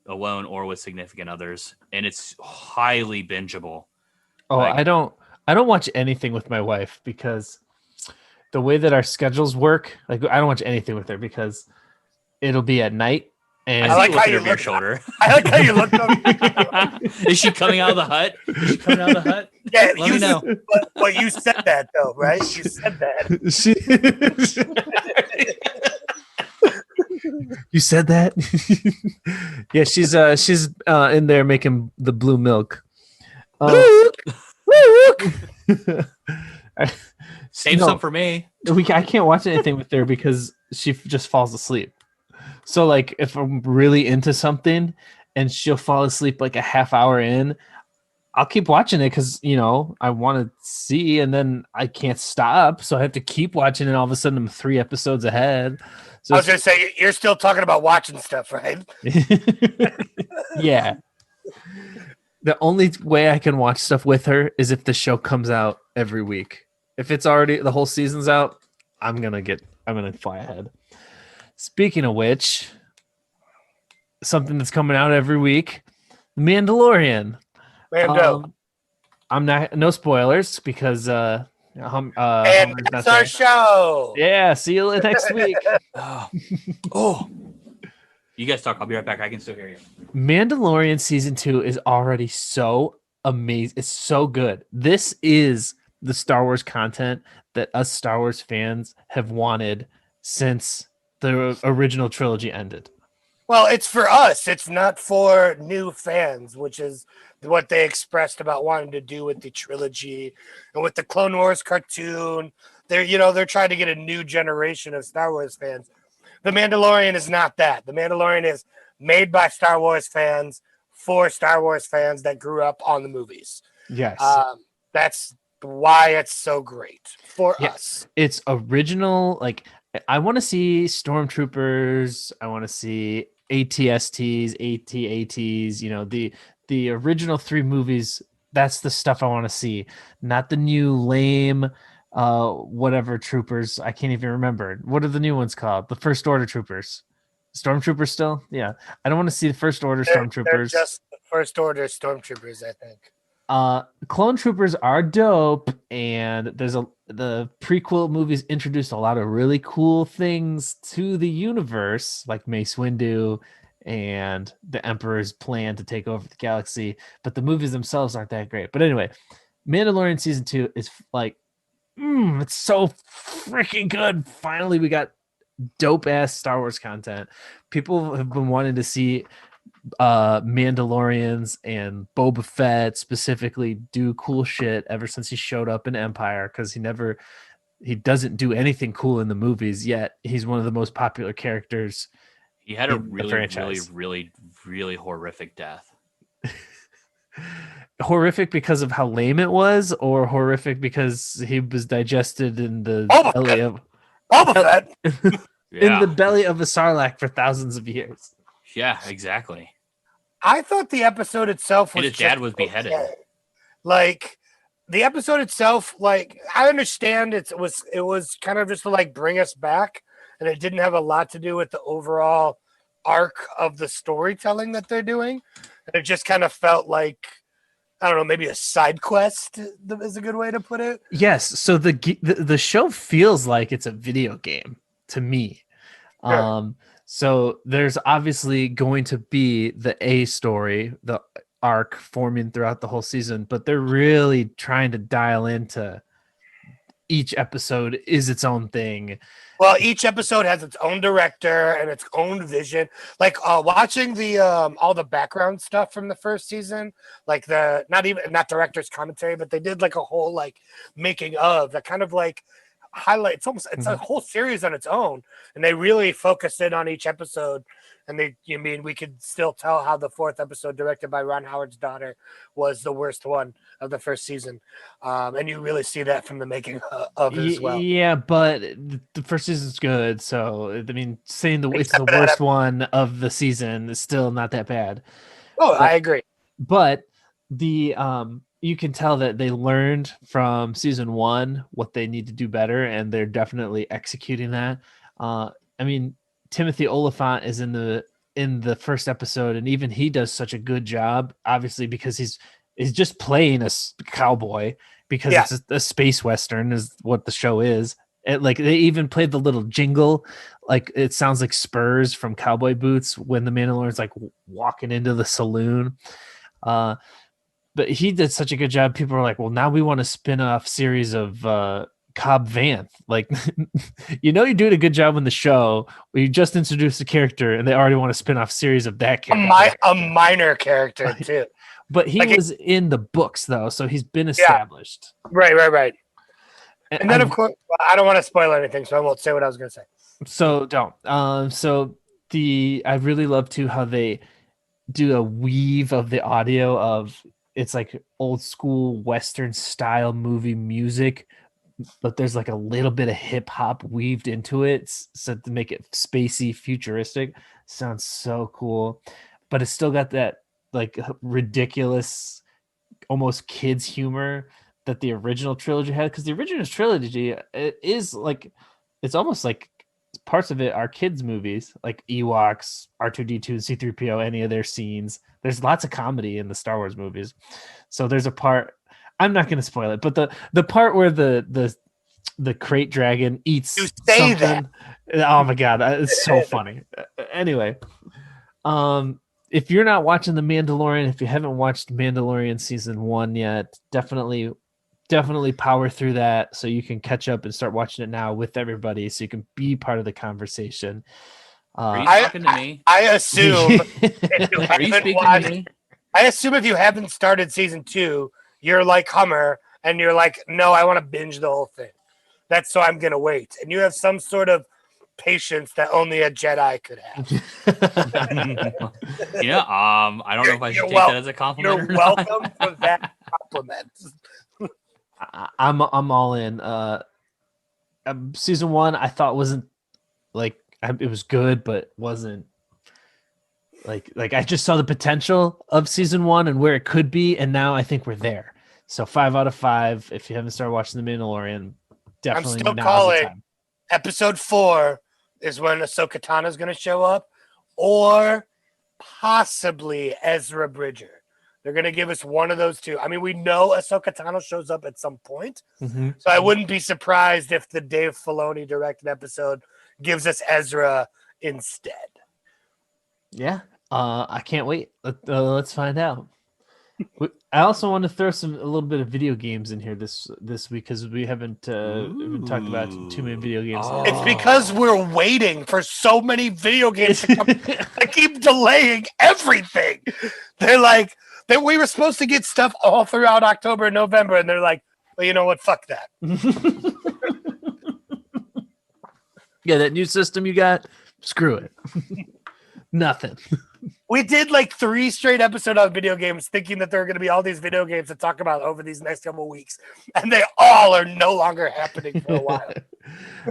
alone or with significant others, and it's highly bingeable. Oh, I don't watch anything with my wife because the way that our schedules work, like I don't watch anything with her because it'll be at night. And I like how you look your shoulder. I like how you look over. Is she coming out of the hut? Yeah, Let me know. But you said that though, right? You said that. You said that? Yeah, she's in there making the blue milk. Save some for me. I can't watch anything with her because she just falls asleep. So like if I'm really into something and she'll fall asleep like a half hour in, I'll keep watching it because I want to see, and then I can't stop, so I have to keep watching, and all of a sudden I'm 3 episodes ahead. So I was gonna say you're still talking about watching stuff, right? Yeah. The only way I can watch stuff with her is if the show comes out every week. If it's already the whole season's out, I'm gonna fly ahead. Speaking of which, something that's coming out every week, Mandalorian. I'm not, no spoilers because and that's our show. Yeah, see you next week. Oh, you guys talk. I'll be right back. I can still hear you. Mandalorian season 2 is already so amazing. It's so good. This is the Star Wars content that us Star Wars fans have wanted since the original trilogy ended. Well, it's for us. It's not for new fans, which is what they expressed about wanting to do with the trilogy and with the Clone Wars cartoon. They're trying to get a new generation of Star Wars fans. The Mandalorian is not that. The Mandalorian is made by Star Wars fans for Star Wars fans that grew up on the movies. Yes. That's why it's so great for us. It's original. Like, I want to see stormtroopers. I want to see ATSTs, AT-ATs. You know, the original 3 movies. That's the stuff I want to see, not the new lame whatever troopers. I can't even remember. What are the new ones called? The First Order troopers. Stormtroopers still? Yeah. I don't want to see the First Order stormtroopers. They're just the First Order stormtroopers, I think. Clone troopers are dope, and the prequel movies introduced a lot of really cool things to the universe, like Mace Windu and the Emperor's plan to take over the galaxy, but the movies themselves aren't that great. But anyway, Mandalorian season 2 is like, it's so freaking good. Finally, we got dope ass Star Wars content. People have been wanting to see Mandalorians and Boba Fett specifically do cool shit ever since he showed up in Empire, because he doesn't do anything cool in the movies, yet he's one of the most popular characters. He had a really horrific death. Horrific because of how lame it was, or horrific because he was digested in the belly of Boba Fett. in the belly of a Sarlacc for thousands of years. Yeah, exactly. I thought the episode itself was his dad was beheaded. Okay. Like, the episode itself, like, I understand it was kind of just to like bring us back, and it didn't have a lot to do with the overall arc of the storytelling that they're doing. It just kind of felt like, I don't know, maybe a side quest is a good way to put it. Yes, so the show feels like it's a video game to me. Sure. So there's obviously going to be the A story, the arc forming throughout the whole season, but they're really trying to dial into each episode is its own thing. Well, each episode has its own director and its own vision. Like watching the all the background stuff from the first season, like not director's commentary, but they did like a whole like making of that kind of like highlight. It's a whole series on its own, and they really focused in on each episode. And we could still tell how the 4th episode, directed by Ron Howard's daughter, was the worst one of the first season. And you really see that from the making of it as well. Yeah, but the first season's good. So, I mean, saying it's the worst one of the season is still not that bad. Oh, I agree. But you can tell that they learned from season 1 what they need to do better, and they're definitely executing that. I mean, Timothy Oliphant is in the first episode, and even he does such a good job, obviously, because he's just playing a cowboy, because it's a space western is what the show is. Like, they even played the little jingle, like it sounds like Spurs from Cowboy Boots when the Mandalorian's like walking into the saloon. But he did such a good job. People are like, well, now we want a spin-off series of Cobb Vanth. Like, you're doing a good job in the show where you just introduced a character and they already want a spin-off series of that character. A minor character too. But he was in the books though, so he's been established. Right. And then, of course, I don't want to spoil anything, so I won't say what I was going to say. So don't. I really love too how they do a weave of the audio of, it's like old school Western style movie music, but there's like a little bit of hip hop weaved into it, so to make it spacey, futuristic. Sounds so cool, but it's still got that like ridiculous, almost kids humor that the original trilogy had. Because the original trilogy is like, it's almost like parts of it are kids movies, like Ewoks, R2D2, and C3PO, any of their scenes. There's lots of comedy in the Star Wars movies. So there's a part, I'm not going to spoil it, but the part where the crate dragon eats something. Oh my God, it's so funny. Anyway, if you're not watching The Mandalorian, if you haven't watched Mandalorian season 1 yet, definitely power through that so you can catch up and start watching it now with everybody so you can be part of the conversation. Are you talking to me? I assume I assume if you haven't started season 2, you're like Hummer and you're like, no, I want to binge the whole thing. That's so I'm going to wait. And you have some sort of patience that only a Jedi could have. I don't know if I should take that as a compliment. You're welcome for that compliment. I'm all in. Season 1 I thought wasn't like it was good, but wasn't like I just saw the potential of season 1 and where it could be, and now I think we're there. So 5 out of 5. If you haven't started watching The Mandalorian, definitely I'm still now's calling the time. episode 4 is when Ahsoka Tano is going to show up, or possibly Ezra Bridger. They're going to give us one of those two. I mean, we know Ahsoka Tano shows up at some point, so I wouldn't be surprised if the Dave Filoni directed episode gives us Ezra instead. Yeah, I can't wait. Let's find out. I also want to throw a little bit of video games in here this week because we haven't talked about too many video games. Oh. It's because we're waiting for so many video games to come. I keep delaying everything. They're like, we were supposed to get stuff all throughout October and November, and they're like, well, you know what? Fuck that. Yeah, that new system you got, screw it. Nothing. We did like 3 straight episodes on video games thinking that there are going to be all these video games to talk about over these next couple of weeks, and they all are no longer happening for a while.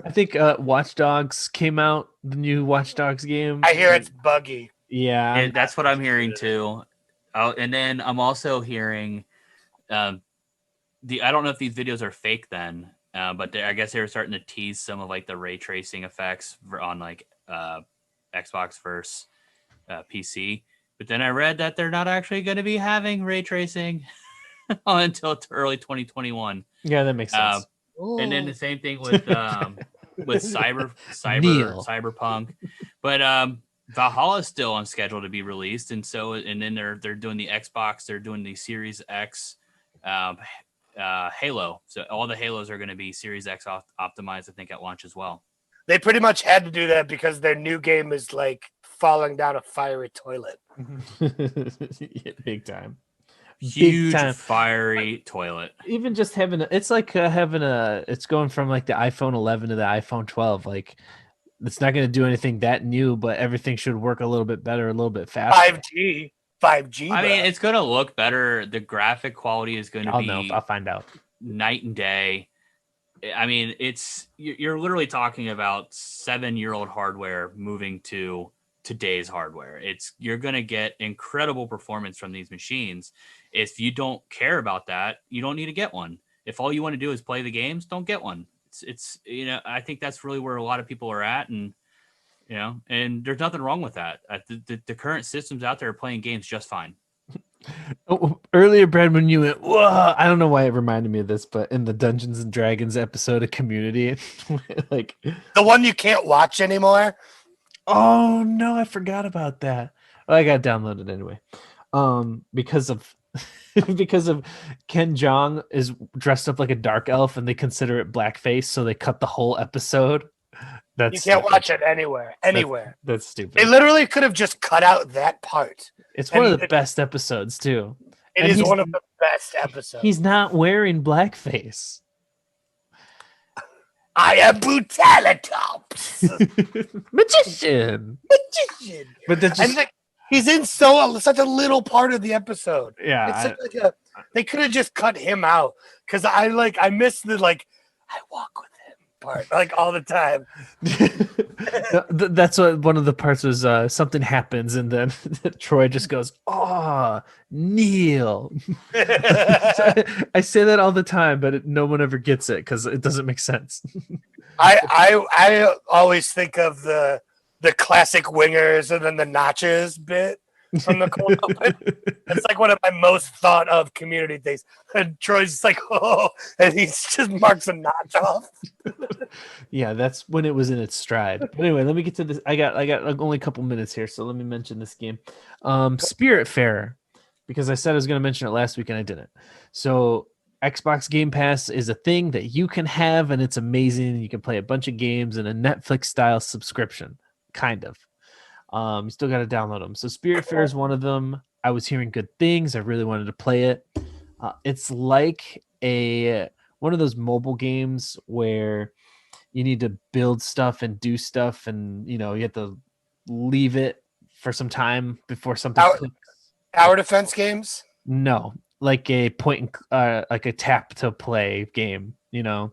I think Watch Dogs came out, the new Watch Dogs game. I hear it's buggy. Yeah. That's what I'm hearing too. And then I'm also hearing I don't know if these videos are fake then, but I guess they were starting to tease some of like the ray tracing effects on like Xbox versus PC. But then I read that they're not actually going to be having ray tracing until early 2021. Yeah, that makes sense. And then the same thing with Cyberpunk. But Valhalla is still on schedule to be released, and then they're doing the Xbox, they're doing the Series X Halo. So all the Halos are going to be Series X optimized, I think, at launch as well. They pretty much had to do that because their new game is like falling down a fiery toilet. Yeah, big time. Huge fiery toilet. Even just having it's like it's going from like the iPhone 11 to the iPhone 12. Like it's not going to do anything that new, but everything should work a little bit better, a little bit faster. 5G. I mean, it's going to look better. The graphic quality is going to be. I'll find out. Night and day. I mean, you're literally talking about 7-year-old hardware moving to today's hardware. You're going to get incredible performance from these machines. If you don't care about that, you don't need to get one. If all you want to do is play the games, don't get one. It's I think that's really where a lot of people are at, and and there's nothing wrong with that. The current systems out there are playing games just fine. Earlier, Brad, when you went, whoa, I don't know why it reminded me of this, but in the Dungeons and Dragons episode of Community, like the one you can't watch anymore. Oh no, I forgot about that. Well, I got downloaded anyway. Because of Ken Jeong is dressed up like a dark elf, and they consider it blackface, so they cut the whole episode. You can't watch it anywhere. That's stupid. They literally could have just cut out that part. It's one of the best episodes too. It is one of the best episodes. He's not wearing blackface. I am Brutalitops. Magician. But that's just... he's in such a little part of the episode. Yeah. They could have just cut him out, because I miss the I walk with him part all the time. That's what one of the parts was. Something happens, and then Troy just goes, "Oh, Neil." I say that all the time, but no one ever gets it because it doesn't make sense. I always think of the classic wingers and then the notches bit from the cold open. It's like one of my most thought of Community things. And Troy's just like, oh, and he just marks a notch off. Yeah, that's when it was in its stride. But anyway, let me get to this. I got only a couple minutes here, so let me mention this game. Spiritfarer, because I said I was going to mention it last week and I didn't. So Xbox Game Pass is a thing that you can have, and it's amazing. You can play a bunch of games in a Netflix-style subscription, kind of. You still got to download them. So Spiritfarer is one of them. I was hearing good things. I really wanted to play it. It's like one of those mobile games where you need to build stuff and do stuff, and you have to leave it for some time before something clicks. Tower defense games? No, like a like a tap to play game. No,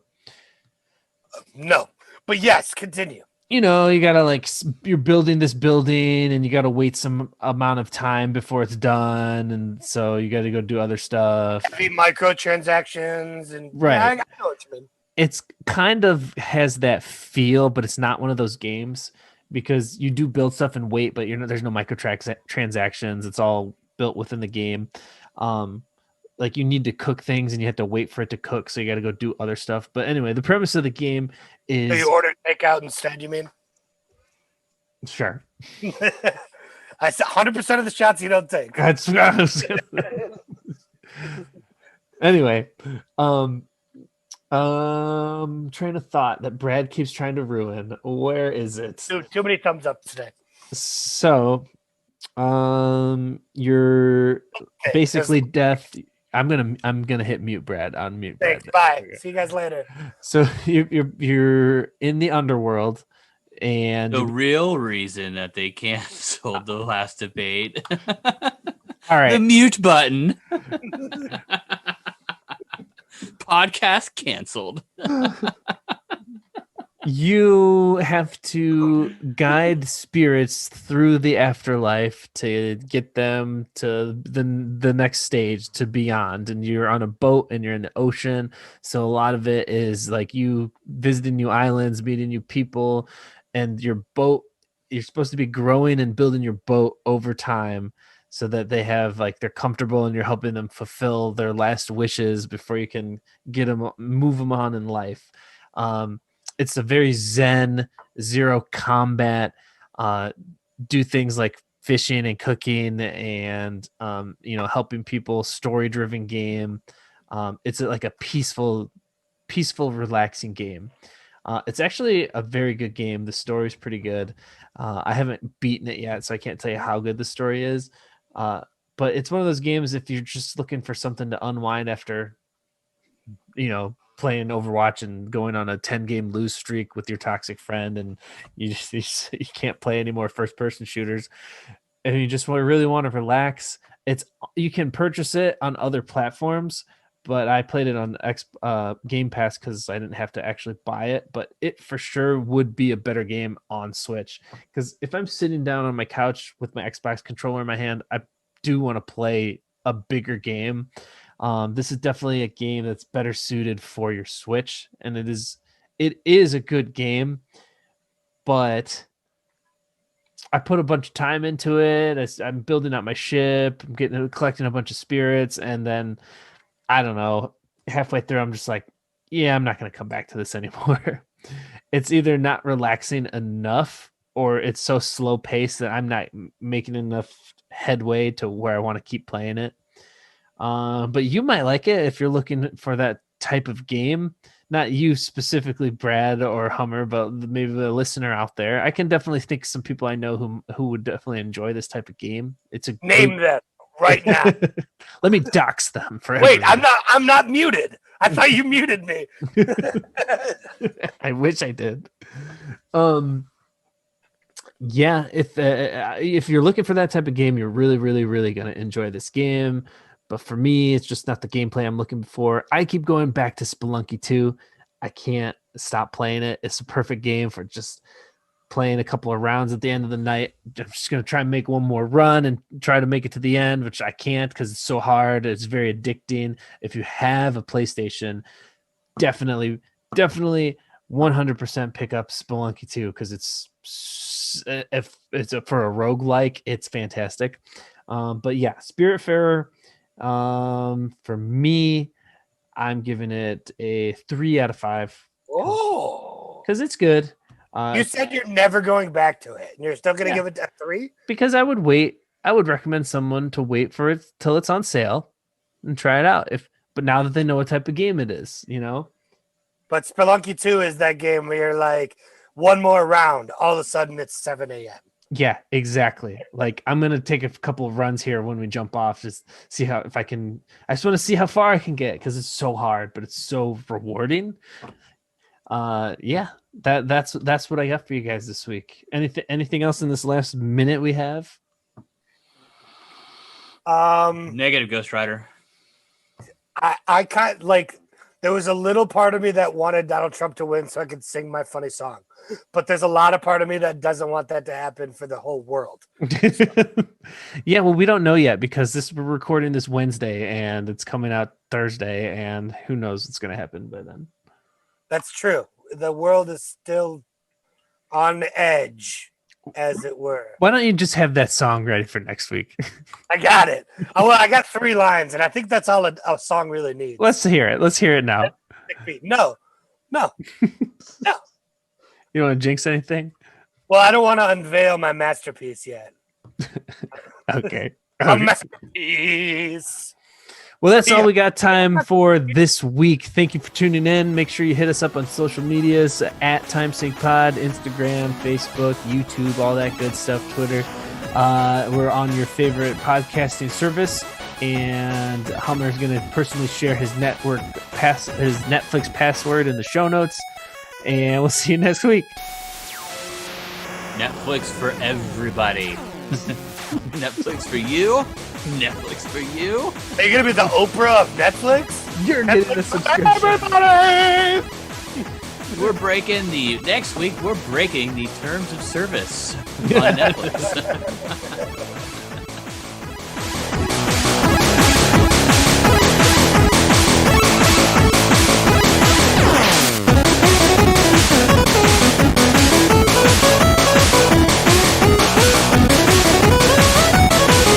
but yes, continue. You gotta you're building this building and you gotta wait some amount of time before it's done, and so you gotta go do other stuff. Heavy microtransactions and right. Yeah, I know what you mean. It's kind of has that feel, but it's not one of those games because you do build stuff and wait, but there's no microtransactions. It's all built within the game. Like you need to cook things and you have to wait for it to cook, so you got to go do other stuff. But anyway, the premise of the game is So you order takeout instead, you mean? Sure. I said 100% of the shots you don't take. That's what I was Anyway, train of thought that Brad keeps trying to ruin. Where is it? Too many thumbs up today. So, you're basically death. I'm gonna hit mute, Brad. On mute. Thanks. Brad. Bye. See you guys later. So you're in the underworld, and The real reason that they canceled the last debate. all right, the mute button. Podcast canceled. You have to guide spirits through the afterlife to get them to the next stage, to beyond. And you're on a boat and you're in the ocean. So a lot of it is like you visiting new islands, meeting new people, and your boat, you're supposed to be growing and building your boat over time so that they have they're comfortable and you're helping them fulfill their last wishes before you can move them on in life. It's a very zen, zero combat, do things like fishing and cooking and, helping people, story-driven game. It's like a peaceful, relaxing game. It's actually a very good game. The story's pretty good. I haven't beaten it yet, so I can't tell you how good the story is. But it's one of those games, if you're just looking for something to unwind after, playing Overwatch and going on a 10-game lose streak with your toxic friend, and you can't play any more first-person shooters, and you just really want to relax. You can purchase it on other platforms, but I played it on Game Pass because I didn't have to actually buy it. But it for sure would be a better game on Switch, because if I'm sitting down on my couch with my Xbox controller in my hand, I do want to play a bigger game. This is definitely a game that's better suited for your Switch, and it is a good game, but I put a bunch of time into it. I'm building out my ship, I'm collecting a bunch of spirits, and then I don't know, halfway through I'm just like, yeah, I'm not going to come back to this anymore. It's either not relaxing enough or it's so slow paced that I'm not making enough headway to where I want to keep playing it. But you might like it if you're looking for that type of game. Not you specifically, Brad or Hummer, but maybe the listener out there. I can definitely think some people I know who would definitely enjoy this type of game. Name them right now. Let me dox them for Wait, everyone. I'm not muted. I thought you muted me. I wish I did. Yeah, if you're looking for that type of game, you're really, really, really gonna enjoy this game. But for me, it's just not the gameplay I'm looking for. I keep going back to Spelunky 2. I can't stop playing it. It's a perfect game for just playing a couple of rounds at the end of the night. I'm just going to try and make one more run and try to make it to the end, which I can't because it's so hard. It's very addicting. If you have a PlayStation, definitely 100% pick up Spelunky 2 because if it's for a roguelike, it's fantastic. But yeah, Spiritfarer, for me, I'm giving it a 3 out of 5. Oh, because it's good. You said you're never going back to it, and you're still going to give it a 3? Because I would wait. I would recommend someone to wait for it till it's on sale and try it out. But now that they know what type of game it is, But Spelunky 2 is that game where you're like, one more round, all of a sudden it's 7 a.m. Yeah, exactly. Like I'm gonna take a couple of runs here when we jump off, just see if I can. I just want to see how far I can get because it's so hard, but it's so rewarding. Yeah, that's what I got for you guys this week. Anything else in this last minute we have? Negative, Ghost Rider. I kind like there was a little part of me that wanted Donald Trump to win so I could sing my funny song, but there's a lot of part of me that doesn't want that to happen for the whole world. Yeah, well, we don't know yet because we're recording this Wednesday and it's coming out Thursday, and who knows what's going to happen by then. That's true. The world is still on edge, as it were. Why don't you just have that song ready for next week? I got it. Well, I got 3 lines, and I think that's all a song really needs. Let's hear it. Let's hear it now. No. You want to jinx anything? Well, I don't want to unveil my masterpiece yet. Okay. A masterpiece. Well, that's all we got time for this week. Thank you for tuning in. Make sure you hit us up on social medias at Timesink Pod, Instagram, Facebook, YouTube, all that good stuff, Twitter. We're on your favorite podcasting service, and Hummer is going to personally share his Netflix password in the show notes, and we'll see you next week. Netflix for everybody. Netflix for you. Netflix for you. Are you gonna be the Oprah of Netflix? You're getting a subscription. Everybody! Next week we're breaking the terms of service on Netflix.